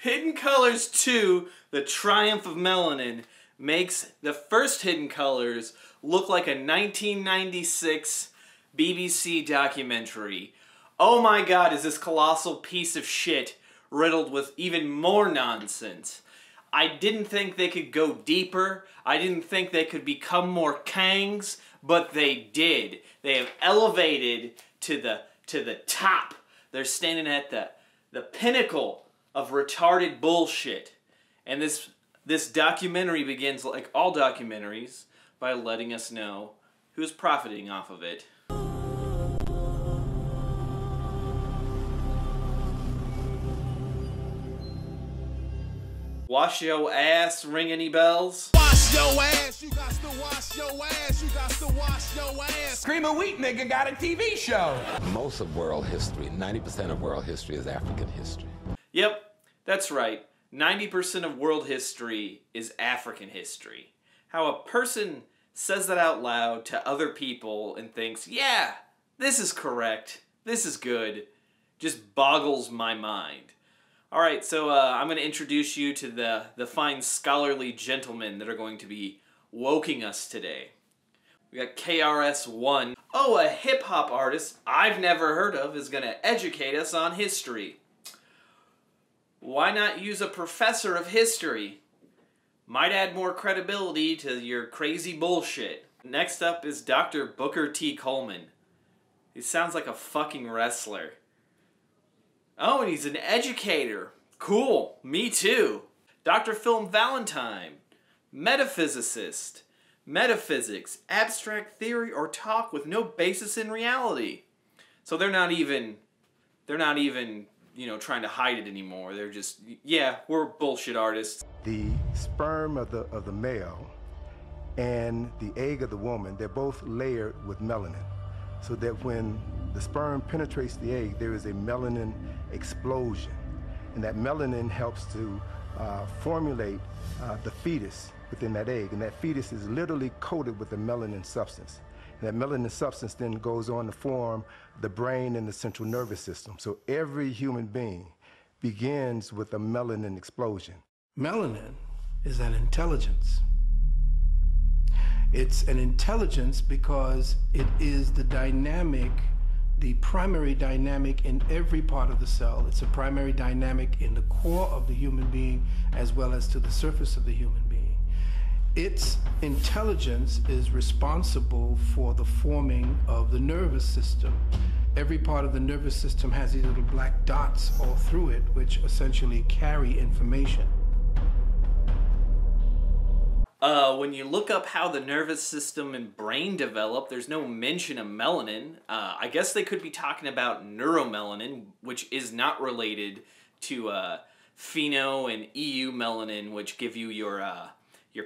Hidden Colors 2, The Triumph of Melanin, makes the first Hidden Colors look like a 1996 BBC documentary. Oh my god, is this colossal piece of shit riddled with even more nonsense. I didn't think they could go deeper. I didn't think they could become more Kangs, but they did. They have elevated to the top. They're standing at the pinnacle of retarded bullshit. And this documentary begins, like all documentaries, by letting us know who's profiting off of it. Wash your ass, ring any bells? Wash your ass, you got to wash your ass, you got to wash your ass. Scream a Wheat nigga got a TV show. Most of world history, 90% of world history is African history. Yep, that's right. 90% of world history is African history. How a person says that out loud to other people and thinks, yeah, this is correct, this is good, just boggles my mind. Alright, so I'm going to introduce you to the fine scholarly gentlemen that are going to be woking us today. We got KRS-One. Oh, a hip-hop artist I've never heard of is going to educate us on history. Why not use a professor of history? Might add more credibility to your crazy bullshit. Next up is Dr. Booker T. Coleman. He sounds like a fucking wrestler. Oh, and he's an educator. Cool, me too. Dr. Phil Valentine, metaphysicist, metaphysics, abstract theory, or talk with no basis in reality. So they're not even, you know, trying to hide it anymore. They're just, yeah, we're bullshit artists. The sperm of the male and the egg of the woman, they're both layered with melanin. So that when the sperm penetrates the egg, there is a melanin explosion. And that melanin helps to formulate the fetus within that egg. And that fetus is literally coated with a melanin substance. And that melanin substance then goes on to form the brain and the central nervous system. So every human being begins with a melanin explosion. Melanin is an intelligence. It's an intelligence because it is the dynamic, the primary dynamic in every part of the cell. It's a primary dynamic in the core of the human being as well as to the surface of the human being. Its intelligence is responsible for the forming of the nervous system. Every part of the nervous system has these little black dots all through it, which essentially carry information. When you look up how the nervous system and brain develop, there's no mention of melanin. I guess they could be talking about neuromelanin, which is not related to pheno and EU melanin, which give you your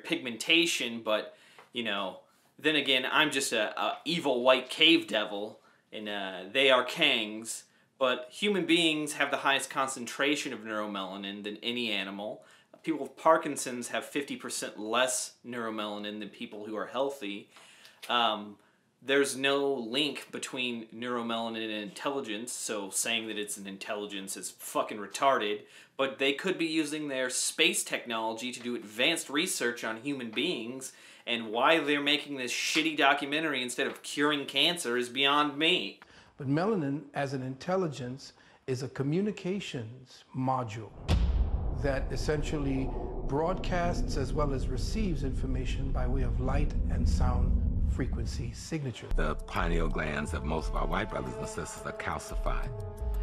pigmentation. But you know, then again, I'm just a evil white cave devil, and they are Kangs. But human beings have the highest concentration of neuromelanin than any animal. People with Parkinson's have 50% less neuromelanin than people who are healthy. There's no link between neuromelanin and intelligence, so saying that it's an intelligence is fucking retarded. But they could be using their space technology to do advanced research on human beings, and why they're making this shitty documentary instead of curing cancer is beyond me. But melanin as an intelligence is a communications module that essentially broadcasts as well as receives information by way of light and sound frequency signature. The pineal glands of most of our white brothers and sisters are calcified,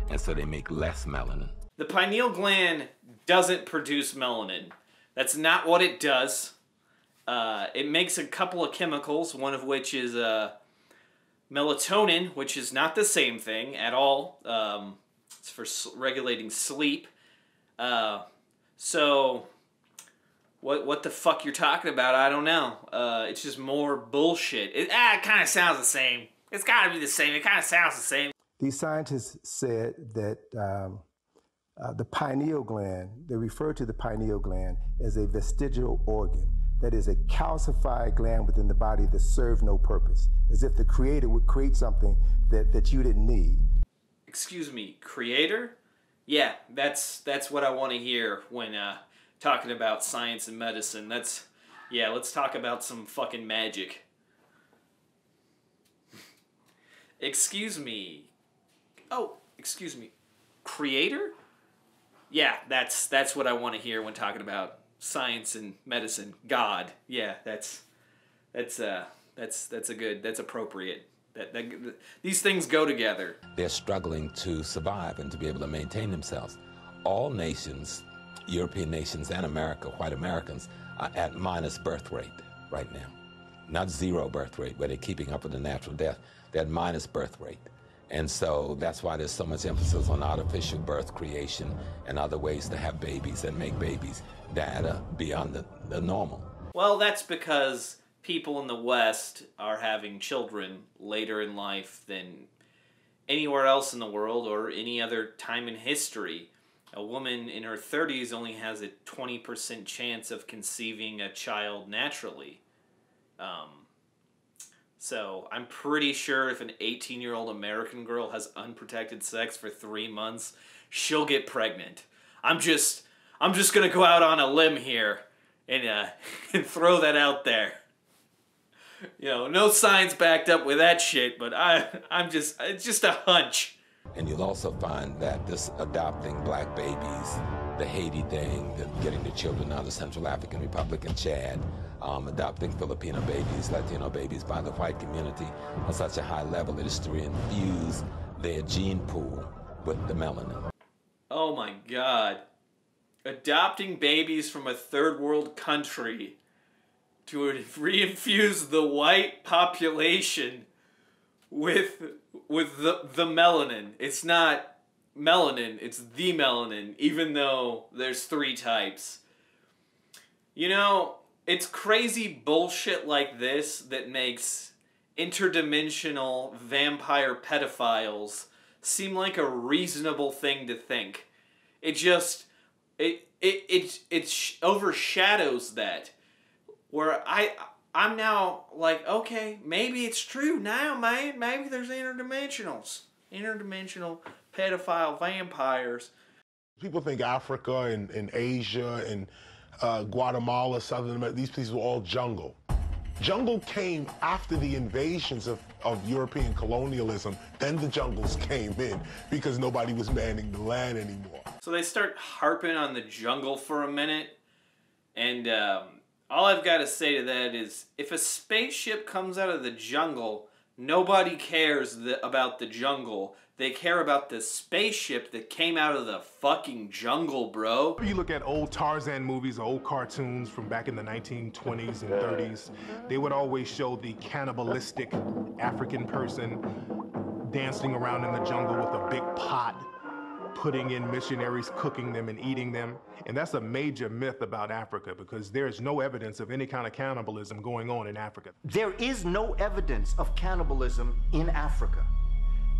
and so they make less melanin. The pineal gland doesn't produce melanin. That's not what it does. It makes a couple of chemicals, one of which is melatonin, which is not the same thing at all. It's for regulating sleep. So, what the fuck you're talking about, I don't know. It's just more bullshit. It kind of sounds the same. It's gotta be the same. It kind of sounds the same. These scientists said that the pineal gland, they refer to the pineal gland as a vestigial organ. That is a calcified gland within the body that serves no purpose. As if the creator would create something that you didn't need. Excuse me, creator? Yeah, that's what I want to hear when talking about science and medicine. Yeah, let's talk about some fucking magic. Excuse me. Oh, excuse me. Creator? Yeah, that's what I want to hear when talking about science and medicine. God. Yeah, that's appropriate. These things go together. They're struggling to survive and to be able to maintain themselves. All nations, European nations and America, white Americans, are at minus birth rate right now. Not zero birth rate, where they're keeping up with the natural death. They're at minus birth rate. And so that's why there's so much emphasis on artificial birth creation and other ways to have babies and make babies that are beyond the normal. Well, that's because people in the West are having children later in life than anywhere else in the world or any other time in history. A woman in her 30s only has a 20% chance of conceiving a child naturally. So I'm pretty sure if an 18-year-old American girl has unprotected sex for 3 months, she'll get pregnant. I'm just gonna go out on a limb here and throw that out there. You know, no science backed up with that shit, but it's just a hunch. And you'll also find that this adopting black babies, the Haiti thing, getting the children out of the Central African Republic and Chad, adopting Filipino babies, Latino babies by the white community on such a high level, it is to infuse their gene pool with the melanin. Oh my God. Adopting babies from a third world country to reinfuse the white population with the melanin. It's not melanin, it's the melanin, even though there's 3 types. You know, it's crazy bullshit like this that makes interdimensional vampire pedophiles seem like a reasonable thing to think. It overshadows that. Where I'm now like, okay, maybe it's true now, man. Maybe there's interdimensional pedophile vampires. People think Africa and Asia and Guatemala, Southern America, these places were all jungle. Jungle came after the invasions of European colonialism. Then the jungles came in because nobody was manning the land anymore. So they start harping on the jungle for a minute, and all I've got to say to that is, if a spaceship comes out of the jungle, nobody cares about the jungle. They care about the spaceship that came out of the fucking jungle, bro. You look at old Tarzan movies, old cartoons from back in the 1920s and 30s, they would always show the cannibalistic African person dancing around in the jungle with a big pot, putting in missionaries, cooking them and eating them. And that's a major myth about Africa because there's no evidence of any kind of cannibalism going on in Africa. There is no evidence of cannibalism in Africa.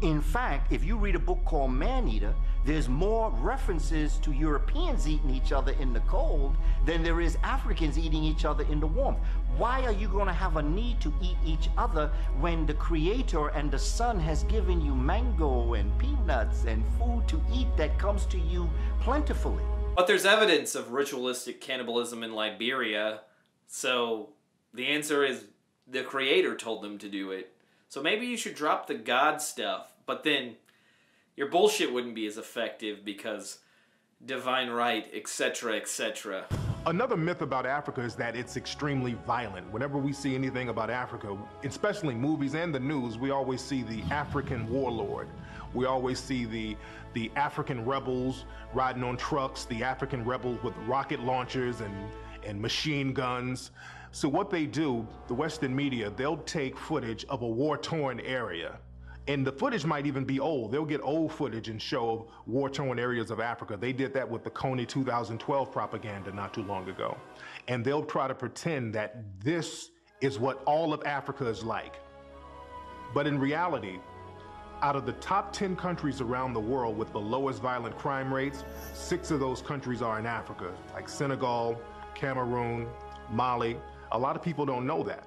In fact, if you read a book called Man-Eater, there's more references to Europeans eating each other in the cold than there is Africans eating each other in the warmth. Why are you going to have a need to eat each other when the Creator and the Son has given you mango and peanuts and food to eat that comes to you plentifully? But there's evidence of ritualistic cannibalism in Liberia, so the answer is the Creator told them to do it. So maybe you should drop the God stuff, but then your bullshit wouldn't be as effective because divine right, etc., etc. Another myth about Africa is that it's extremely violent. Whenever we see anything about Africa, especially movies and the news, we always see the African warlord. We always see the African rebels riding on trucks, the African rebels with rocket launchers and machine guns. So what they do, the Western media, they'll take footage of a war-torn area. And the footage might even be old. They'll get old footage and show war-torn areas of Africa. They did that with the Coney 2012 propaganda not too long ago. And they'll try to pretend that this is what all of Africa is like. But in reality, out of the top 10 countries around the world with the lowest violent crime rates, 6 of those countries are in Africa, like Senegal, Cameroon, Mali. A lot of people don't know that.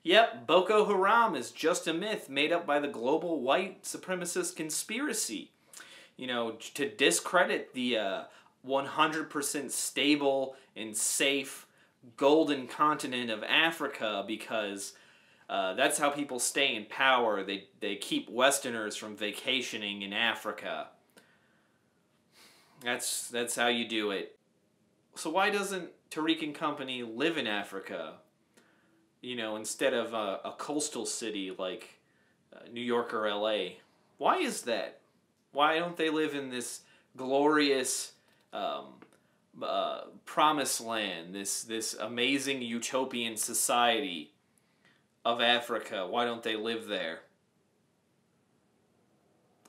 Yep, Boko Haram is just a myth made up by the global white supremacist conspiracy. you know, to discredit the 100% stable and safe golden continent of Africa, because that's how people stay in power. They keep Westerners from vacationing in Africa. That's how you do it. So why doesn't Tariq and company live in Africa? You know, instead of a coastal city like New York or LA. Why is that? Why don't they live in this glorious promised land, this amazing utopian society of Africa? Why don't they live there?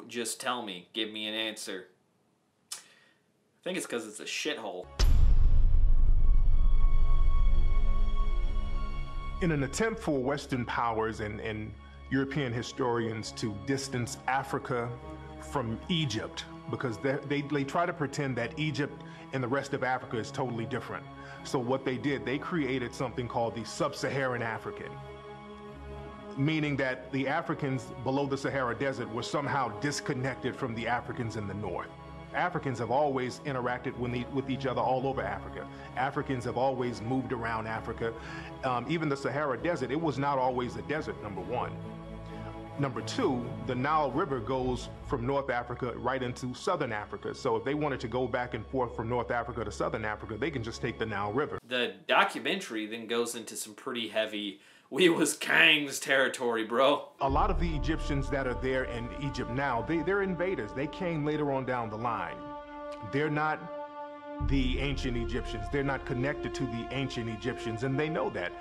Just tell me. Give me an answer. I think it's because it's a shithole. In an attempt for Western powers and European historians to distance Africa from Egypt, because they try to pretend that Egypt and the rest of Africa is totally different. So what they did, they created something called the Sub-Saharan African, meaning that the Africans below the Sahara Desert were somehow disconnected from the Africans in the north. Africans have always interacted with each other all over Africa. Africans have always moved around Africa. Even the Sahara Desert, it was not always a desert, number one. Number two, the Nile River goes from North Africa right into Southern Africa. So if they wanted to go back and forth from North Africa to Southern Africa, they can just take the Nile River. The documentary then goes into some pretty heavy, we was Kang's territory, bro. A lot of the Egyptians that are there in Egypt now, they're invaders. They came later on down the line. They're not the ancient Egyptians. They're not connected to the ancient Egyptians, and they know that.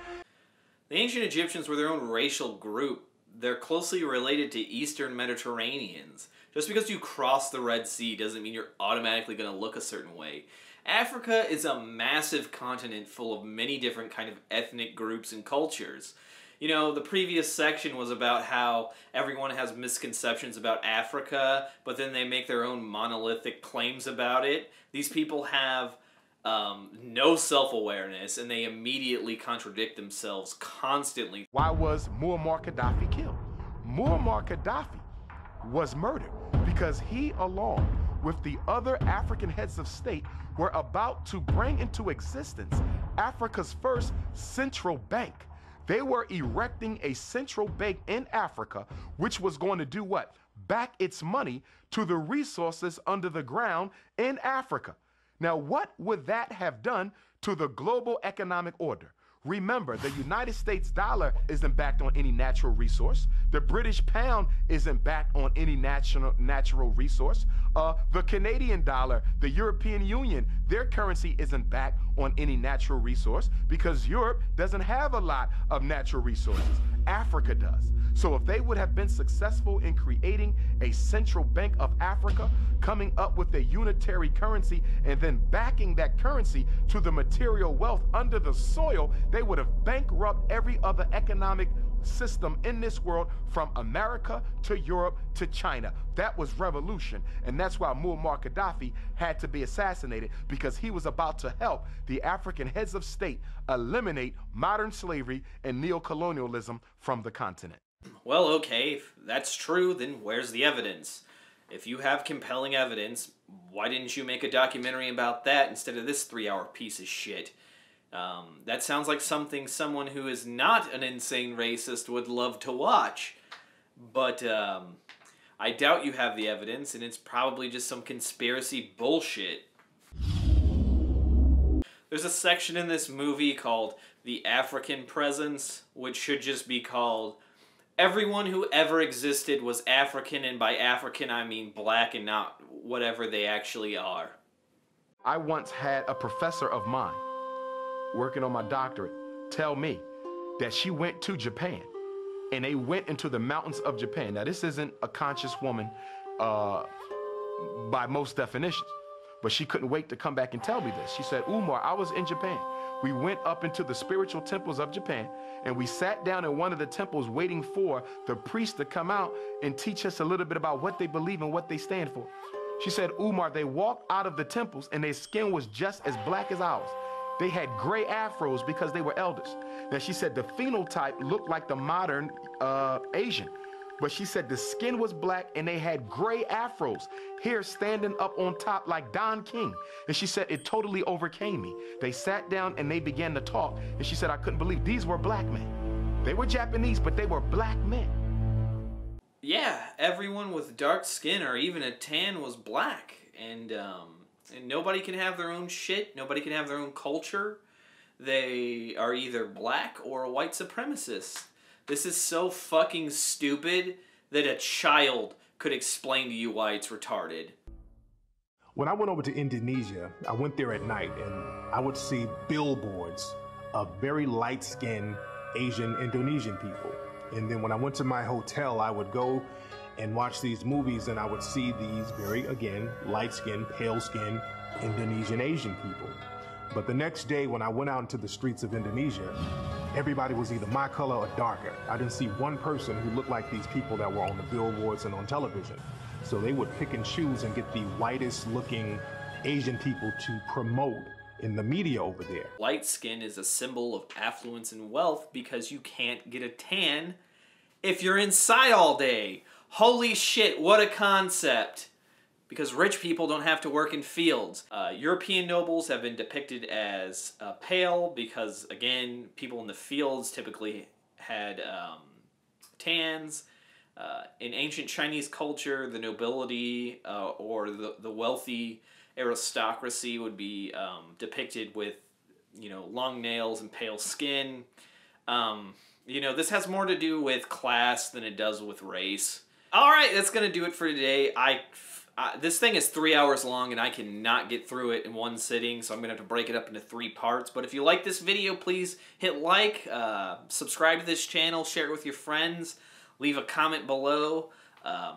The ancient Egyptians were their own racial group. They're closely related to Eastern Mediterraneans. Just because you cross the Red Sea doesn't mean you're automatically going to look a certain way. Africa is a massive continent full of many different kind of ethnic groups and cultures. You know, the previous section was about how everyone has misconceptions about Africa, but then they make their own monolithic claims about it. These people have no self-awareness, and they immediately contradict themselves constantly. Why was Muammar Gaddafi killed? Muammar Gaddafi was murdered because he, along with the other African heads of state, were about to bring into existence Africa's first central bank. They were erecting a central bank in Africa, which was going to do what? Back its money to the resources under the ground in Africa. Now, what would that have done to the global economic order? Remember, the United States dollar isn't backed on any natural resource. The British pound isn't backed on any natural resource. The Canadian dollar, the European Union, their currency isn't backed on any natural resource because Europe doesn't have a lot of natural resources. Africa does. So if they would have been successful in creating a central bank of Africa, coming up with a unitary currency, and then backing that currency to the material wealth under the soil, they would have bankrupted every other economic system in this world, from America to Europe to China. That was revolution, and that's why Muammar Gaddafi had to be assassinated, because he was about to help the African heads of state eliminate modern slavery and neocolonialism from the continent. Well, okay, if that's true, then where's the evidence? If you have compelling evidence, why didn't you make a documentary about that instead of this 3-hour piece of shit? That sounds like something someone who is not an insane racist would love to watch. But I doubt you have the evidence, and it's probably just some conspiracy bullshit. There's a section in this movie called The African Presence, which should just be called Everyone Who Ever Existed Was African, and by African I mean black and not whatever they actually are. I once had a professor of mine working on my doctorate tell me that she went to Japan, and they went into the mountains of Japan. Now, this isn't a conscious woman by most definitions, but she couldn't wait to come back and tell me this. She said, Umar, I was in Japan. We went up into the spiritual temples of Japan, and we sat down in one of the temples waiting for the priest to come out and teach us a little bit about what they believe and what they stand for. She said, Umar, they walked out of the temples and their skin was just as black as ours. They had gray afros because they were elders. Now, she said the phenotype looked like the modern Asian. But she said the skin was black and they had gray afros, hair standing up on top like Don King. And she said it totally overcame me. They sat down and they began to talk. And she said I couldn't believe these were black men. They were Japanese, but they were black men. Yeah, everyone with dark skin or even a tan was black. And nobody can have their own shit. Nobody can have their own culture. They are either black or white supremacists. This is so fucking stupid that a child could explain to you why it's retarded. When I went over to Indonesia, I went there at night and I would see billboards of very light-skinned Asian Indonesian people. And then when I went to my hotel, I would go and watch these movies and I would see these very, again, light-skinned, pale-skinned Indonesian Asian people. But the next day when I went out into the streets of Indonesia, everybody was either my color or darker. I didn't see one person who looked like these people that were on the billboards and on television. So they would pick and choose and get the whitest looking Asian people to promote in the media over there. Light skin is a symbol of affluence and wealth because you can't get a tan if you're inside all day. Holy shit, what a concept. Because rich people don't have to work in fields. European nobles have been depicted as pale because, again, people in the fields typically had tans. In ancient Chinese culture, the nobility or the wealthy aristocracy would be depicted with, you know, long nails and pale skin. You know, this has more to do with class than it does with race. All right, that's going to do it for today. This thing is 3 hours long and I cannot get through it in one sitting, so I'm going to have to break it up into 3 parts. But if you like this video, please hit like, subscribe to this channel, share it with your friends, leave a comment below,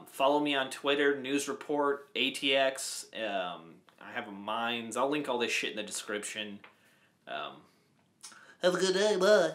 follow me on Twitter, News Report, ATX, I have a Minds. I'll link all this shit in the description. Have a good day, bye.